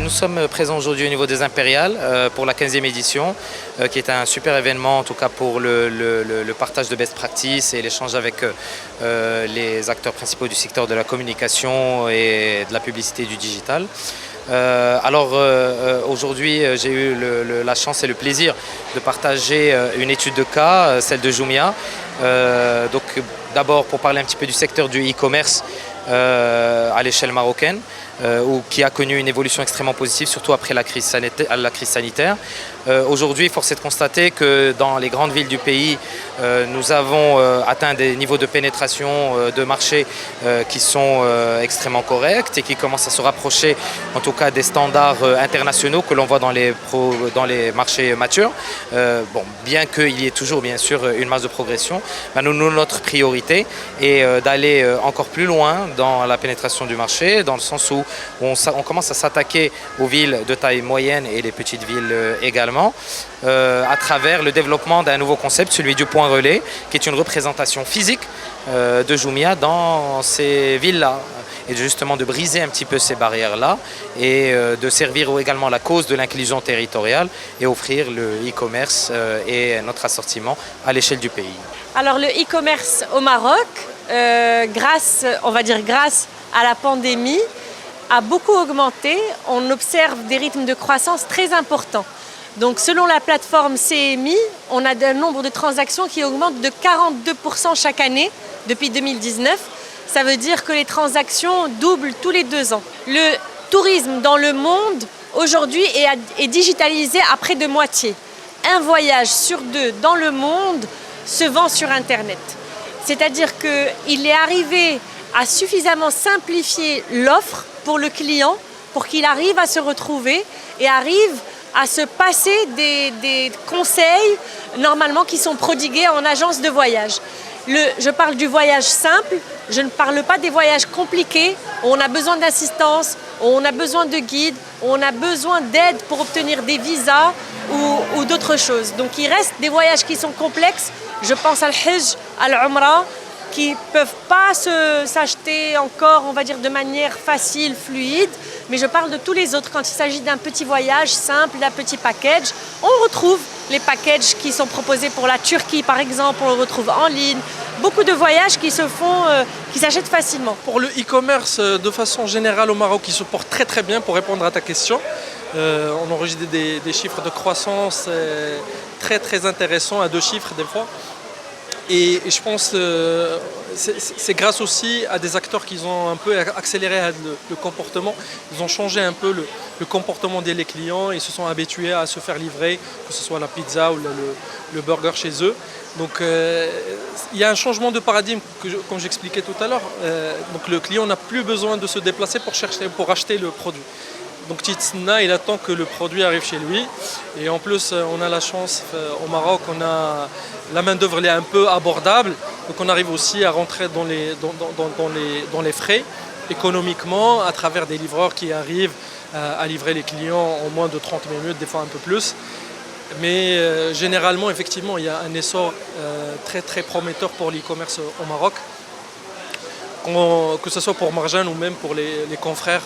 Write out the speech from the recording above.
Nous sommes présents aujourd'hui au niveau des Impériales pour la 15e édition, qui est un super événement, en tout cas pour le partage de best practice et l'échange avec les acteurs principaux du secteur de la communication et de la publicité et du digital. Aujourd'hui, j'ai eu la chance et le plaisir de partager une étude de cas, celle de Jumia. D'abord pour parler un petit peu du secteur du e-commerce à l'échelle marocaine, qui a connu une évolution extrêmement positive, surtout après la crise sanitaire. Aujourd'hui, force est de constater que dans les grandes villes du pays, nous avons atteint des niveaux de pénétration de marché qui sont extrêmement corrects et qui commencent à se rapprocher, en tout cas, des standards internationaux que l'on voit dans les marchés matures. Bien qu'il y ait toujours, bien sûr, une marge de progression, notre priorité est d'aller encore plus loin dans la pénétration du marché, dans le sens où on commence à s'attaquer aux villes de taille moyenne et les petites villes également, à travers le développement d'un nouveau concept, celui du point relais, qui est une représentation physique de Jumia dans ces villes-là, et justement de briser un petit peu ces barrières-là et de servir également la cause de l'inclusion territoriale et offrir le e-commerce et notre assortiment à l'échelle du pays. Alors le e-commerce au Maroc, grâce à la pandémie, a beaucoup augmenté. On observe des rythmes de croissance très importants. Donc selon la plateforme CMI, on a un nombre de transactions qui augmente de 42% chaque année depuis 2019. Ça veut dire que les transactions doublent tous les 2 ans. Le tourisme dans le monde aujourd'hui est digitalisé à près de moitié. Un voyage sur 2 dans le monde se vend sur Internet. C'est-à-dire qu'il est arrivé à suffisamment simplifier l'offre pour le client pour qu'il arrive à se retrouver et arrive à se passer des conseils normalement qui sont prodigués en agence de voyage. Je parle du voyage simple, je ne parle pas des voyages compliqués où on a besoin d'assistance, où on a besoin de guides, où on a besoin d'aide pour obtenir des visas ou d'autres choses. Donc il reste des voyages qui sont complexes, je pense à l'Hajj, à l'Umrah, qui ne peuvent pas s'acheter encore, on va dire, de manière facile, fluide. Mais je parle de tous les autres. Quand il s'agit d'un petit voyage simple, d'un petit package, on retrouve les packages qui sont proposés pour la Turquie, par exemple, on le retrouve en ligne. Beaucoup de voyages qui s'achètent facilement. Pour le e-commerce, de façon générale au Maroc, il se porte très très bien pour répondre à ta question. On enregistre des chiffres de croissance très très intéressants, à 2 chiffres des fois. Et je pense que c'est grâce aussi à des acteurs qui ont un peu accéléré le comportement. Ils ont changé un peu le comportement des clients. Ils se sont habitués à se faire livrer, que ce soit la pizza ou le burger chez eux. Donc il y a un changement de paradigme, comme j'expliquais tout à l'heure. Donc le client n'a plus besoin de se déplacer pour acheter le produit. Donc Titsna, il attend que le produit arrive chez lui. Et en plus, on a la chance, au Maroc, la main d'œuvre est un peu abordable. Donc on arrive aussi à rentrer dans les frais économiquement à travers des livreurs qui arrivent à livrer les clients en moins de 30 minutes, des fois un peu plus. Mais généralement, effectivement, il y a un essor très très prometteur pour l'e-commerce au Maroc. Que ce soit pour Marjan ou même pour les confrères